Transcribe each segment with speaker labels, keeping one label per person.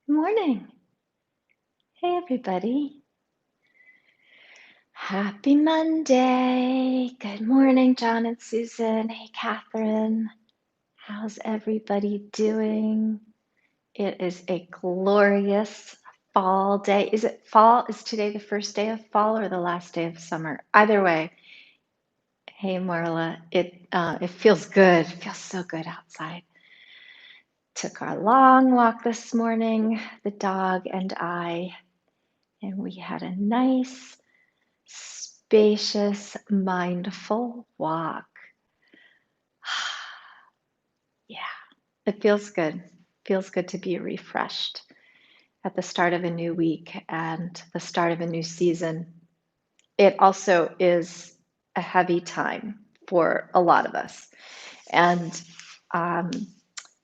Speaker 1: Morning. Hey, everybody. Happy Monday. Good morning, John and Susan. Hey, Catherine. How's everybody doing? It is a glorious fall day. Is it fall? Is today the first day of fall or the last day of summer? Either way. Hey, Marla. It feels good. It feels so good outside. Took our long walk this morning, the dog and I, and we had a nice spacious, mindful walk. Yeah, it feels good. Feels good to be refreshed at the start of a new week and the start of a new season. It also is a heavy time for a lot of us. And um,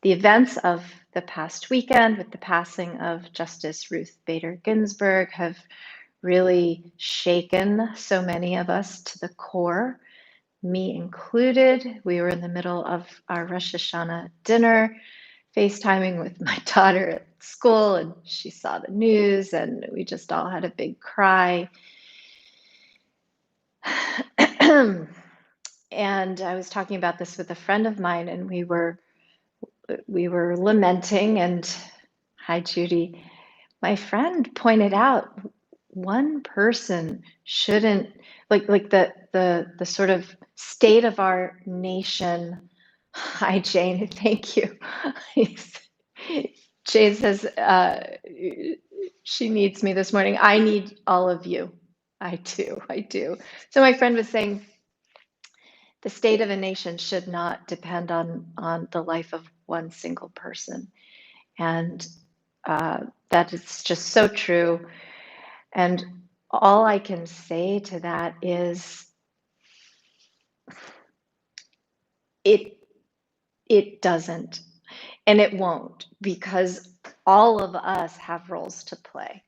Speaker 1: the events of the past weekend with the passing of Justice Ruth Bader Ginsburg have really shaken so many of us to the core, me included. We were in the middle of our Rosh Hashanah dinner, FaceTiming with my daughter at school, and she saw the news, and we just all had a big cry. And I was talking about this with a friend of mine, and we were lamenting. And hi, Judy. My friend pointed out one person shouldn't like the sort of state of our nation. Hi, Jane. Thank you. Jane says she needs me this morning. I need all of you. I do. I do. So my friend was saying the state of a nation should not depend on the life of one single person, and that is just so true. And all I can say to that is it doesn't, and it won't, because all of us have roles to play.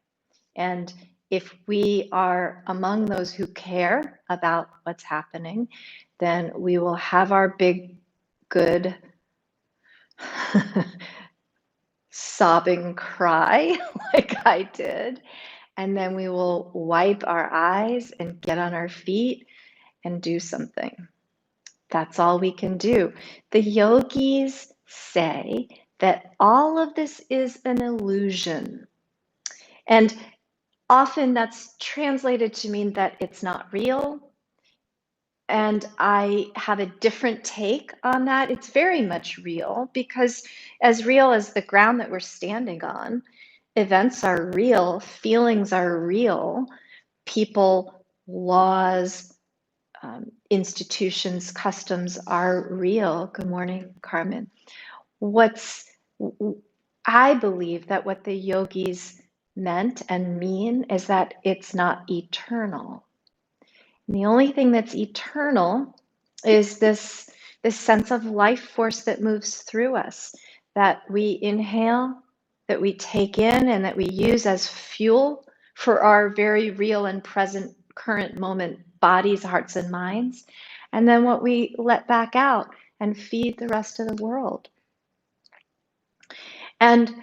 Speaker 1: And if we are among those who care about what's happening, then we will have our big, good sobbing cry like I did. And then we will wipe our eyes and get on our feet and do something. That's all we can do. The yogis say that all of this is an illusion. And often that's translated to mean that it's not real. And I have a different take on that. It's very much real, because as real as the ground that we're standing on, events are real, feelings are real, people, laws, institutions, customs are real. Good morning, Carmen. I believe that what the yogis meant and mean is that it's not eternal. And the only thing that's eternal is this sense of life force that moves through us, that we inhale, that we take in, and that we use as fuel for our very real and present current moment bodies, hearts, and minds, and then what we let back out and feed the rest of the world. And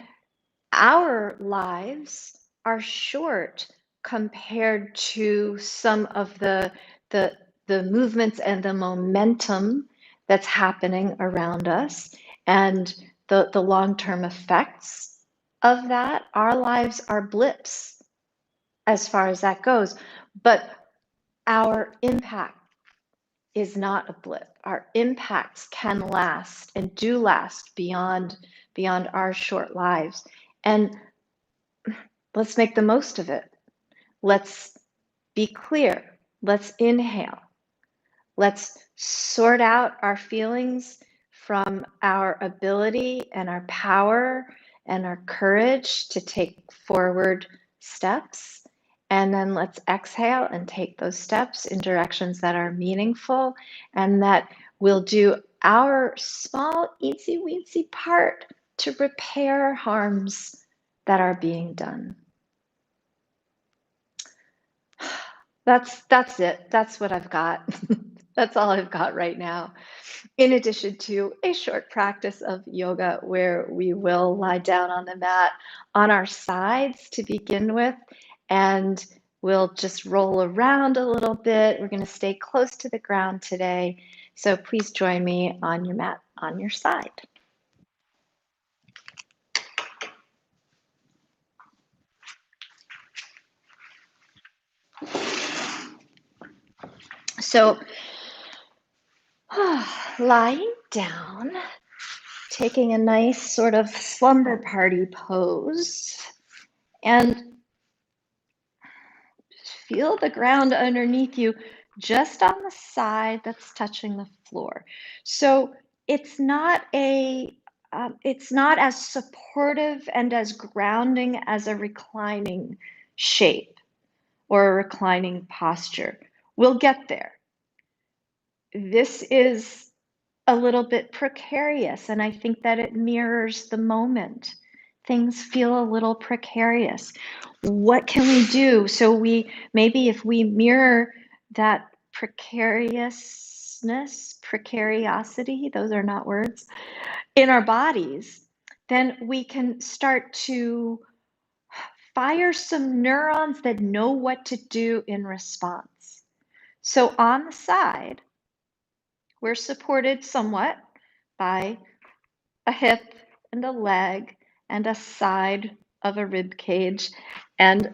Speaker 1: our lives are short compared to some of the movements and the momentum that's happening around us, and the long-term effects of that. Our lives are blips as far as that goes, but our impact is not a blip. Our impacts can last and do last beyond our short lives. And let's make the most of it. Let's be clear. Let's inhale. Let's sort out our feelings from our ability and our power and our courage to take forward steps. And then let's exhale and take those steps in directions that are meaningful and that will do our small, eensy weensy part to repair harms that are being done. That's it. That's what I've got. That's all I've got right now. In addition to a short practice of yoga where we will lie down on the mat on our sides to begin with, and we'll just roll around a little bit. We're going to stay close to the ground today. So please join me on your mat on your side. So lying down, taking a nice sort of slumber party pose, and feel the ground underneath you just on the side that's touching the floor. So it's not it's not as supportive and as grounding as a reclining shape or a reclining posture. We'll get there. This is a little bit precarious, and I think that it mirrors the moment. Things feel a little precarious. What can we do? So we maybe if we mirror that precariousness, precariosity, those are not words, in our bodies, then we can start to fire some neurons that know what to do in response. So on the side, we're supported somewhat by a hip and a leg and a side of a rib cage and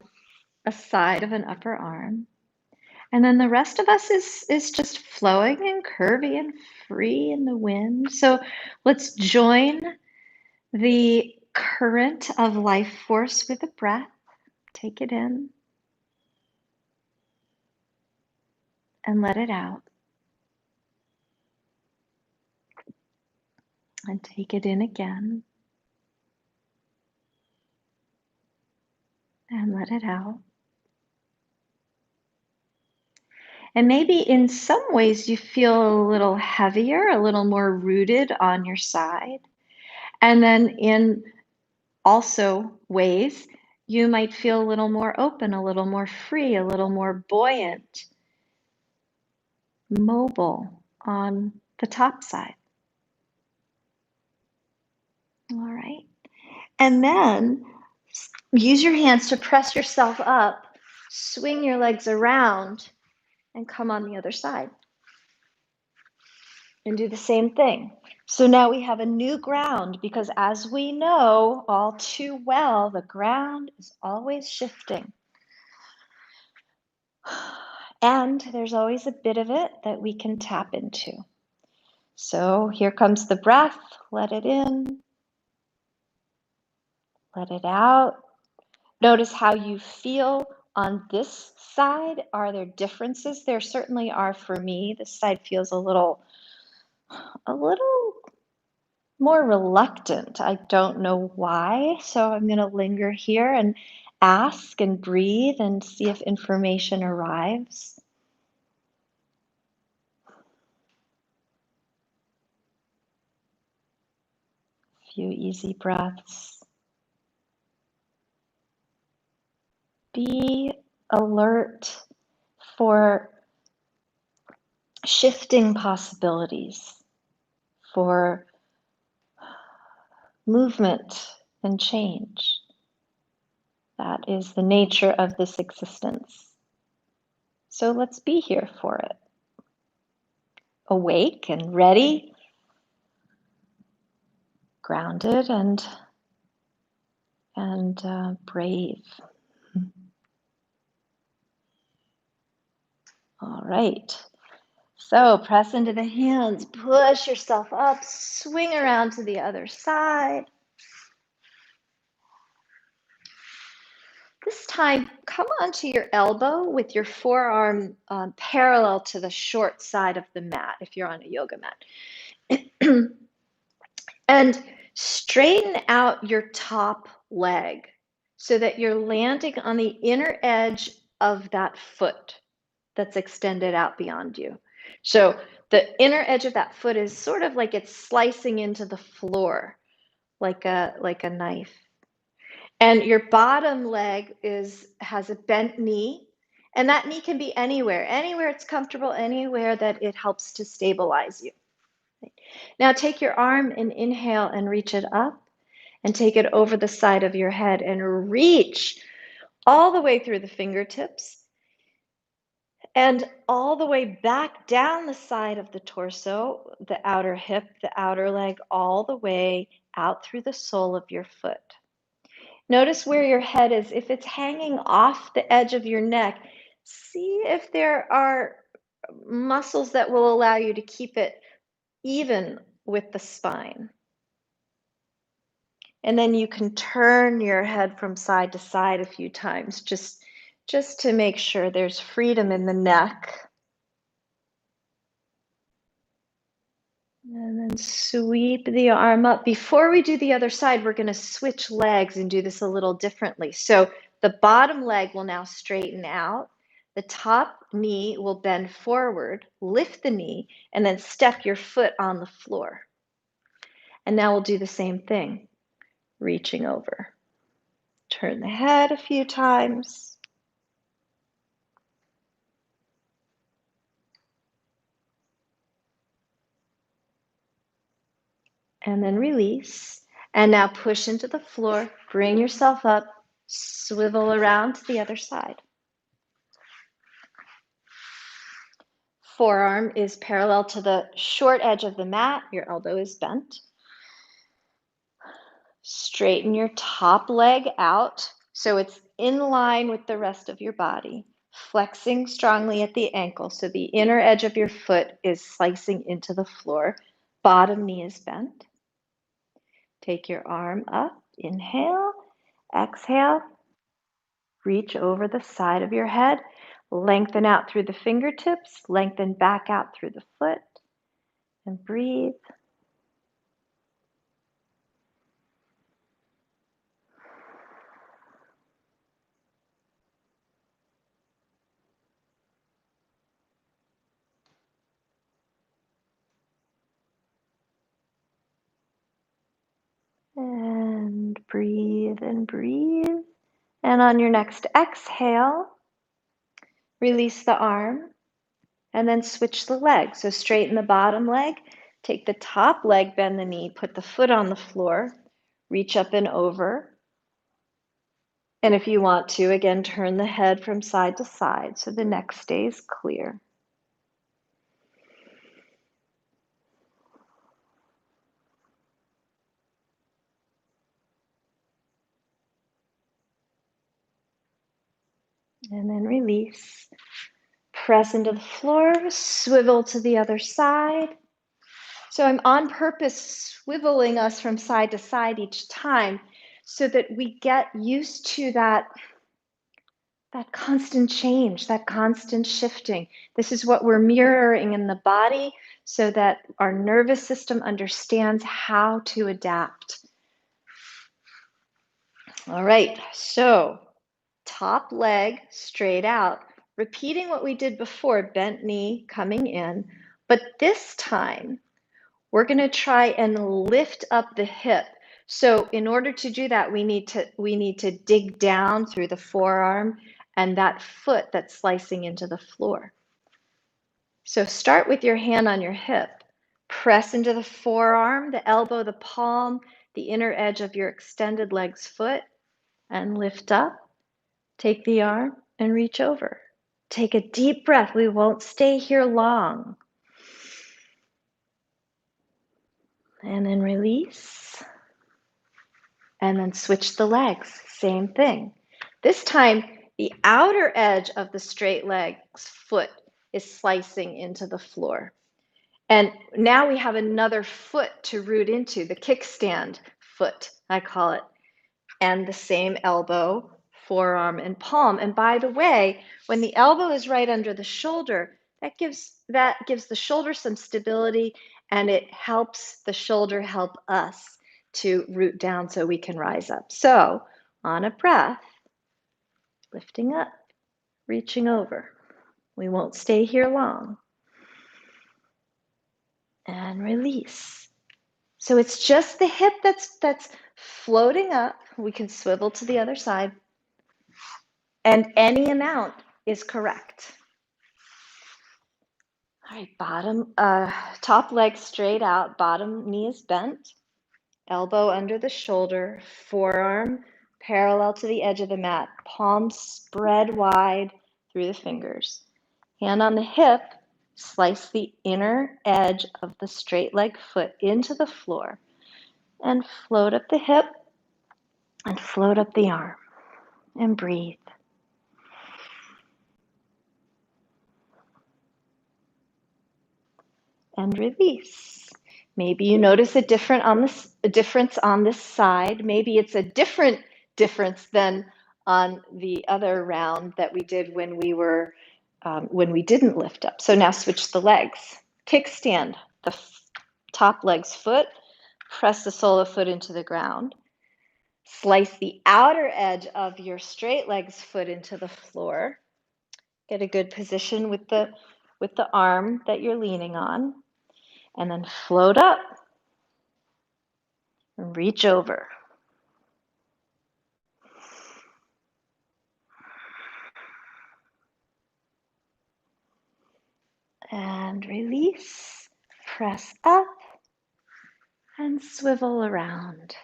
Speaker 1: a side of an upper arm. And then the rest of us is just flowing and curvy and free in the wind. So let's join the current of life force with a breath. Take it in and let it out. And take it in again and let it out. And maybe in some ways you feel a little heavier, a little more rooted on your side. And then in also ways you might feel a little more open, a little more free, a little more buoyant, mobile on the top side. All right. And then use your hands to press yourself up, swing your legs around, and come on the other side. And do the same thing. So now we have a new ground because as we know all too well, the ground is always shifting. And there's always a bit of it that we can tap into. So here comes the breath. Let it in. Let it out. Notice how you feel on this side. Are there differences? There certainly are for me. This side feels a little more reluctant. I don't know why. So I'm going to linger here and ask and breathe and see if information arrives. A few easy breaths. Be alert for shifting possibilities, for movement and change. That is the nature of this existence. So let's be here for it. Awake and ready, grounded and brave. All right. So press into the hands, push yourself up, swing around to the other side. This time, come onto your elbow with your forearm parallel to the short side of the mat if you're on a yoga mat. And straighten out your top leg so that you're landing on the inner edge of that foot that's extended out beyond you. So the inner edge of that foot is sort of like it's slicing into the floor like a knife. And your bottom leg has a bent knee And that knee can be anywhere, anywhere it's comfortable, anywhere that it helps to stabilize you. Now take your arm and inhale and reach it up and take it over the side of your head and reach all the way through the fingertips and all the way back down the side of the torso, the outer hip, the outer leg, all the way out through the sole of your foot. Notice where your head is. If it's hanging off the edge of your neck, see if there are muscles that will allow you to keep it even with the spine. And then you can turn your head from side to side a few times just to make sure there's freedom in the neck. And then sweep the arm up. Before we do the other side, we're going to switch legs and do this a little differently. So the bottom leg will now straighten out. The top knee will bend forward, lift the knee, and then step your foot on the floor. And now we'll do the same thing, reaching over. Turn the head a few times. And then release. And now push into the floor, bring yourself up, swivel around to the other side. Forearm is parallel to the short edge of the mat. Your elbow is bent. Straighten your top leg out so it's in line with the rest of your body. Flexing strongly at the ankle so the inner edge of your foot is slicing into the floor. Bottom knee is bent. Take your arm up. Inhale. Exhale. Reach over the side of your head. Lengthen out through the fingertips. Lengthen back out through the foot. And breathe. And breathe and breathe. And on your next exhale, release the arm and then switch the leg. So straighten the bottom leg, take the top leg, bend the knee, put the foot on the floor, reach up and over. And if you want to, again, turn the head from side to side so the neck stays clear. And then release. Press into the floor, swivel to the other side. So I'm on purpose swiveling us from side to side each time so that we get used to that constant change, that constant shifting. This is what we're mirroring in the body so that our nervous system understands how to adapt. All right, so top leg straight out, repeating what we did before, bent knee coming in, but this time we're going to try and lift up the hip. So in order to do that, we need to dig down through the forearm and that foot that's slicing into the floor. So start with your hand on your hip. Press into the forearm, the elbow, the palm, the inner edge of your extended leg's foot, and lift up. Take the arm and reach over. Take a deep breath. We won't stay here long. And then release. And then switch the legs. Same thing. This time, the outer edge of the straight leg's foot is slicing into the floor. And now we have another foot to root into, the kickstand foot, I call it. And the same elbow, forearm, and palm. And by the way, when the elbow is right under the shoulder, that gives the shoulder some stability, and it helps the shoulder help us to root down so we can rise up. So on a breath, lifting up, reaching over. We won't stay here long. And release. So it's just the hip that's floating up. We can swivel to the other side. And any amount is correct. All right, top leg straight out, bottom knee is bent, elbow under the shoulder, forearm parallel to the edge of the mat, palms spread wide through the fingers. Hand on the hip, slice the inner edge of the straight leg foot into the floor and float up the hip and float up the arm and breathe. And release. Maybe you notice a difference on this side. Maybe it's a different difference than on the other round that we did when we didn't lift up. So now switch the legs. Kickstand the top leg's foot. Press the sole of the foot into the ground. Slice the outer edge of your straight leg's foot into the floor. Get a good position with the arm that you're leaning on. And then float up and reach over. And release, press up, and swivel around.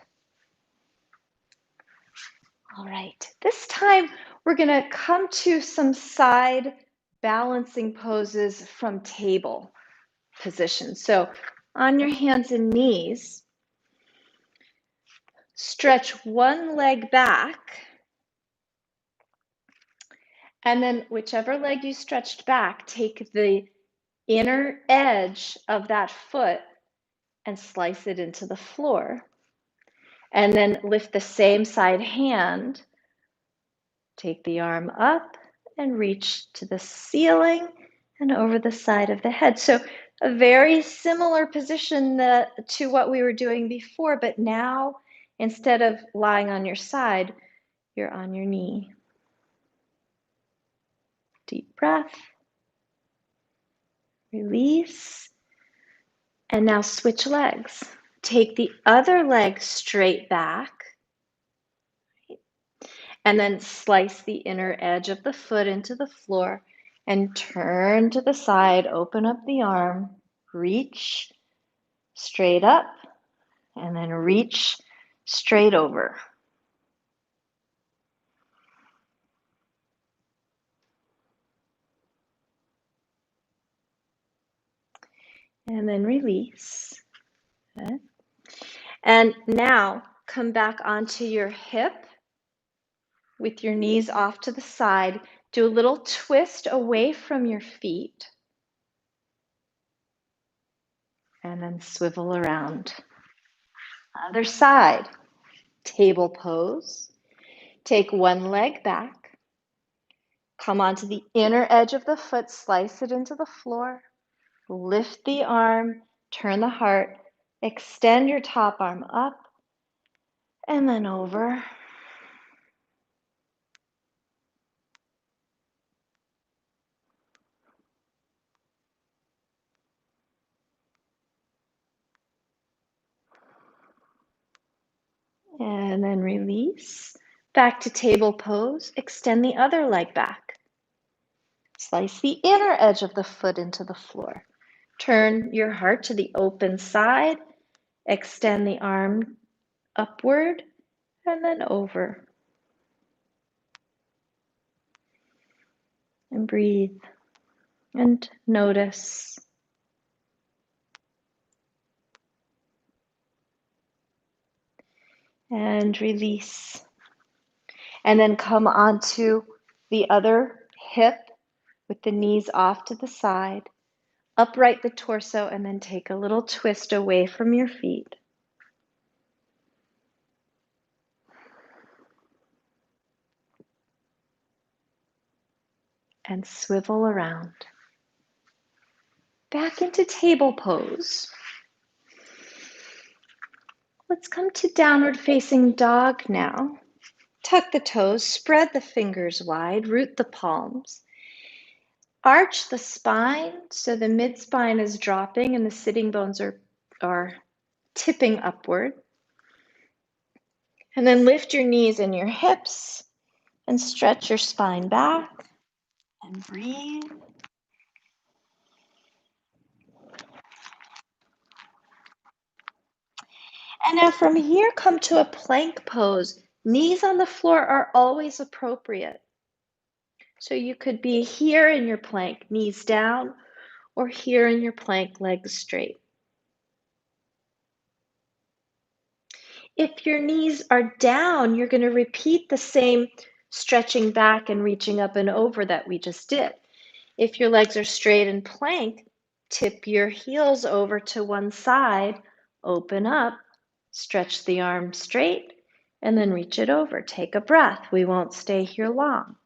Speaker 1: All right, this time we're gonna come to some side balancing poses from table position. So on your hands and knees, stretch one leg back, and then whichever leg you stretched back, take the inner edge of that foot and slice it into the floor. And then lift the same side hand, take the arm up and reach to the ceiling and over the side of the head. So a very similar position to what we were doing before, but now instead of lying on your side, you're on your knee. Deep breath. Release. And now switch legs. Take the other leg straight back. And then slice the inner edge of the foot into the floor and turn to the side, open up the arm, reach straight up, and then reach straight over. And then release. Okay. And now come back onto your hip with your knees off to the side. Do a little twist away from your feet. And then swivel around. Other side. Table pose. Take one leg back. Come onto the inner edge of the foot, slice it into the floor. Lift the arm, turn the heart, extend your top arm up, and then over. And then release. Back to table pose. Extend the other leg back. Slice the inner edge of the foot into the floor. Turn your heart to the open side. Extend the arm upward and then over. And breathe and notice. And release. And then come onto the other hip with the knees off to the side. Upright the torso and then take a little twist away from your feet. And swivel around. Back into table pose. Let's come to downward facing dog now. Tuck the toes, spread the fingers wide, root the palms. Arch the spine so the mid-spine is dropping and the sitting bones are tipping upward. And then lift your knees and your hips and stretch your spine back. And breathe. And now from here, come to a plank pose. Knees on the floor are always appropriate. So you could be here in your plank, knees down, or here in your plank, legs straight. If your knees are down, you're going to repeat the same stretching back and reaching up and over that we just did. If your legs are straight in plank, tip your heels over to one side, open up, stretch the arm straight, and then reach it over. Take a breath. We won't stay here long.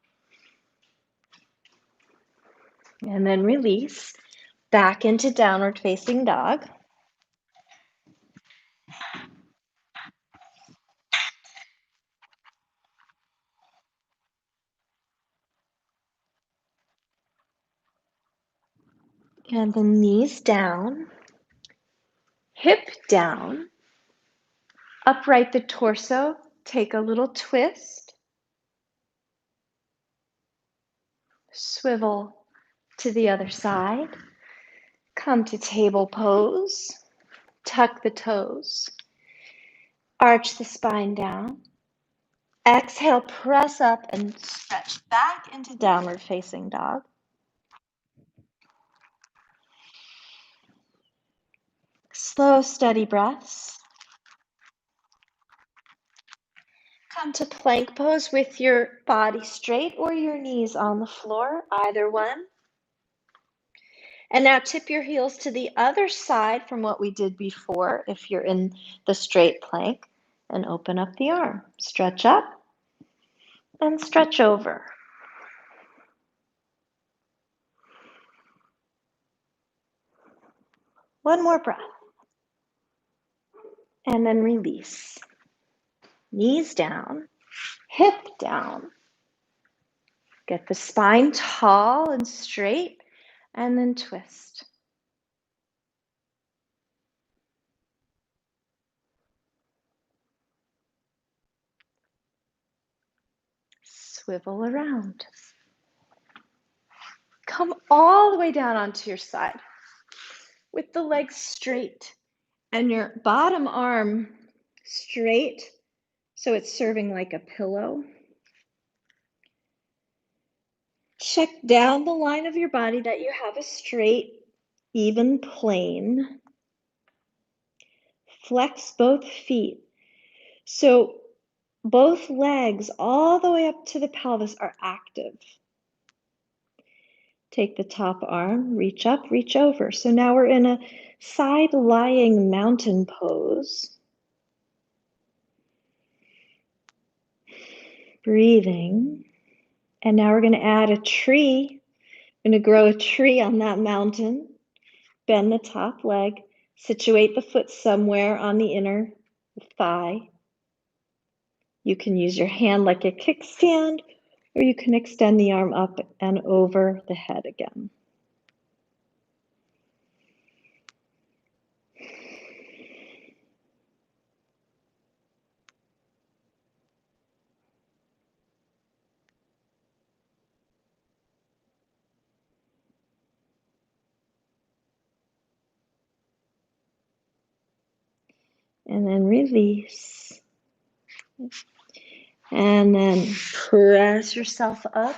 Speaker 1: And then release back into downward facing dog. And the knees down, hip down, upright the torso, take a little twist, swivel to the other side, come to table pose, tuck the toes, arch the spine down, exhale, press up and stretch back into downward facing dog. Slow, steady breaths. Come to plank pose with your body straight or your knees on the floor, either one. And now tip your heels to the other side from what we did before if you're in the straight plank, and open up the arm. Stretch up and stretch over. One more breath. And then release. Knees down, hip down. Get the spine tall and straight, and then twist. Swivel around. Come all the way down onto your side with the legs straight and your bottom arm straight so it's serving like a pillow. Check down the line of your body that you have a straight, even plane. Flex both feet. So both legs all the way up to the pelvis are active. Take the top arm, reach up, reach over. So now we're in a side lying mountain pose. Breathing. And now we're going to add a tree. We're going to grow a tree on that mountain. Bend the top leg. Situate the foot somewhere on the inner thigh. You can use your hand like a kickstand, or you can extend the arm up and over the head again. And then release. And then press yourself up.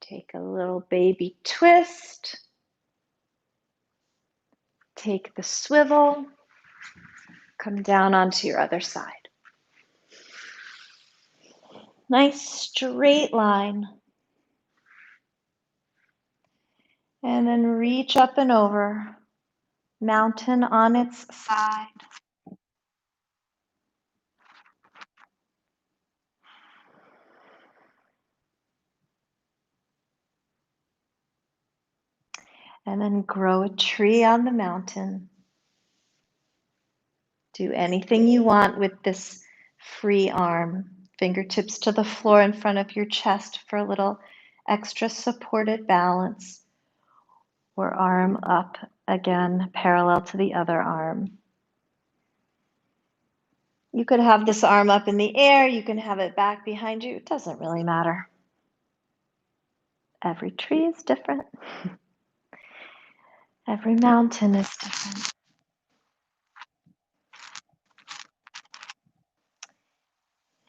Speaker 1: Take a little baby twist. Take the swivel. Come down onto your other side. Nice straight line. And then reach up and over. Mountain on its side. And then grow a tree on the mountain. Do anything you want with this free arm. Fingertips to the floor in front of your chest for a little extra supported balance. Or arm up again, parallel to the other arm. You could have this arm up in the air. You can have it back behind you. It doesn't really matter. Every tree is different. Every mountain is different.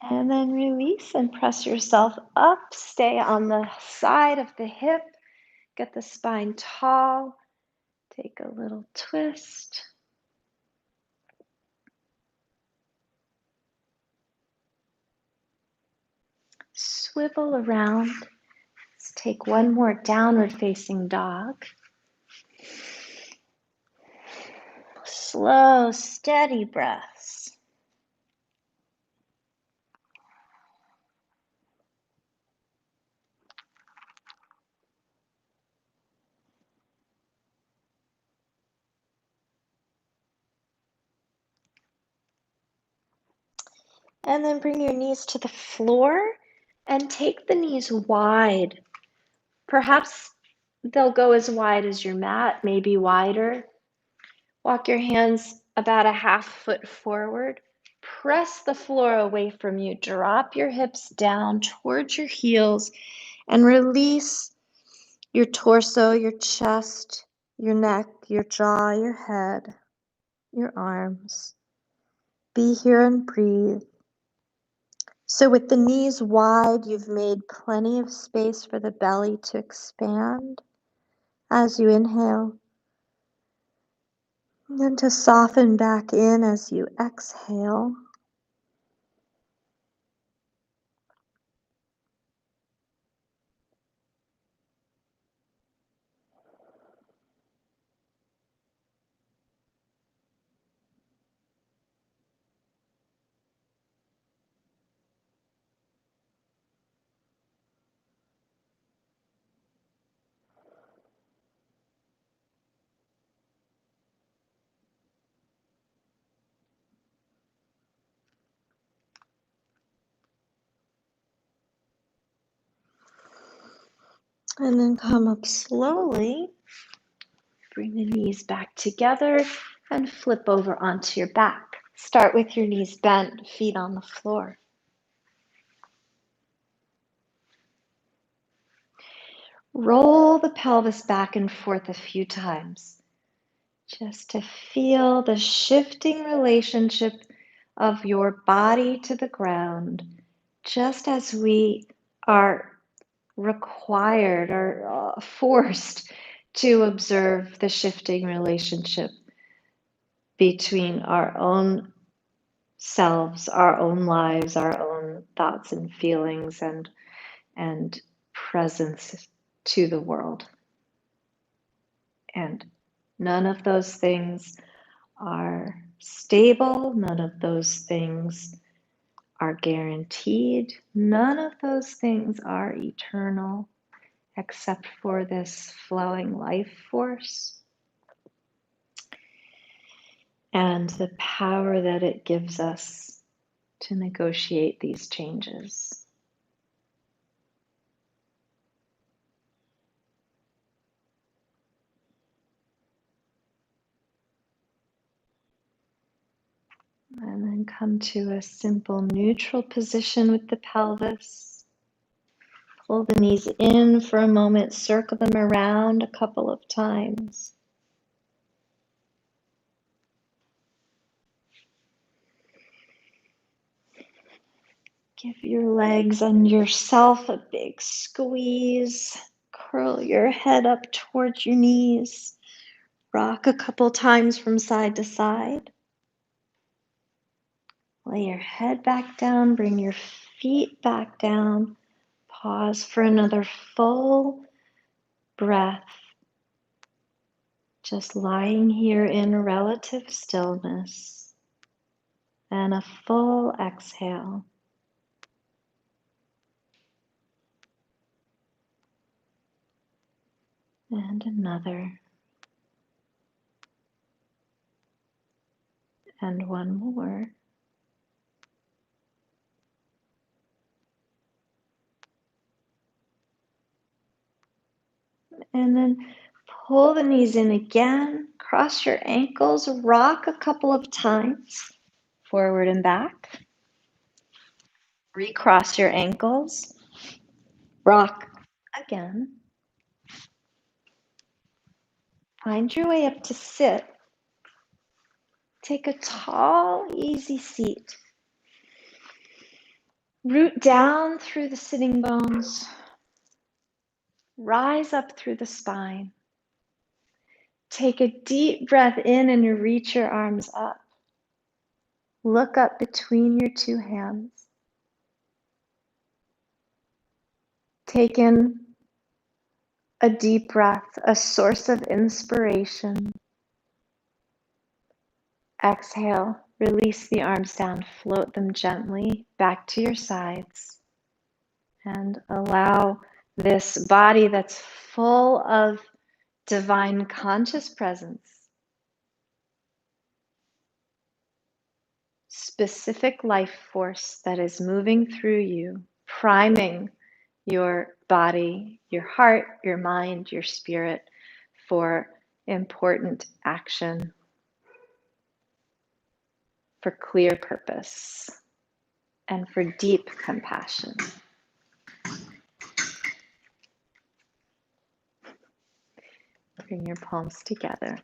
Speaker 1: And then release and press yourself up. Stay on the side of the hip. Get the spine tall. Take a little twist. Swivel around. Let's take one more downward facing dog. Slow, steady breaths. And then bring your knees to the floor and take the knees wide. Perhaps they'll go as wide as your mat, maybe wider. Walk your hands about a half foot forward. Press the floor away from you. Drop your hips down towards your heels and release your torso, your chest, your neck, your jaw, your head, your arms. Be here and breathe. So with the knees wide, you've made plenty of space for the belly to expand as you inhale. And then to soften back in as you exhale. And then come up slowly. Bring the knees back together and flip over onto your back. Start with your knees bent, feet on the floor. Roll the pelvis back and forth a few times, just to feel the shifting relationship of your body to the ground, just as we are required or forced to observe the shifting relationship between our own selves, our own lives, our own thoughts and feelings and presence to the world. And none of those things are stable, none of those things are guaranteed, none of those things are eternal except for this flowing life force and the power that it gives us to negotiate these changes. And then come to a simple neutral position with the pelvis. Pull the knees in for a moment, circle them around a couple of times. Give your legs and yourself a big squeeze. Curl your head up towards your knees. Rock a couple times from side to side. Lay your head back down, bring your feet back down. Pause for another full breath. Just lying here in relative stillness. And a full exhale. And another. And one more. And then pull the knees in again, cross your ankles, rock a couple of times, forward and back. Recross your ankles, rock again. Find your way up to sit. Take a tall, easy seat. Root down through the sitting bones. Rise up through the spine. Take a deep breath in and reach your arms up. Look up between your two hands. Take in a deep breath, a source of inspiration. Exhale, release the arms down, float them gently back to your sides, and allow this body that's full of divine conscious presence, specific life force that is moving through you, priming your body, your heart, your mind, your spirit for important action, for clear purpose, and for deep compassion. Bring your palms together.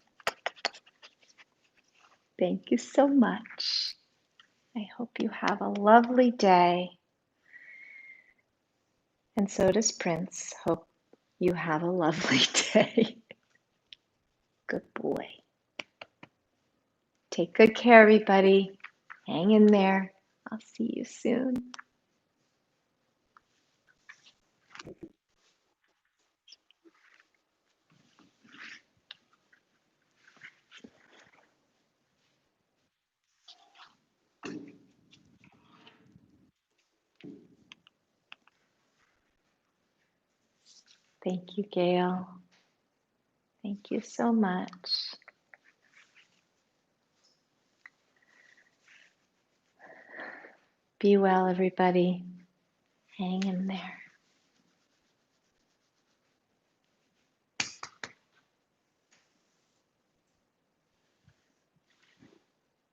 Speaker 1: Thank you so much. I hope you have a lovely day. And so does Prince. Hope you have a lovely day. Good boy. Take good care, everybody. Hang in there. I'll see you soon. Thank you, Gail. Thank you so much. Be well, everybody. Hang in there.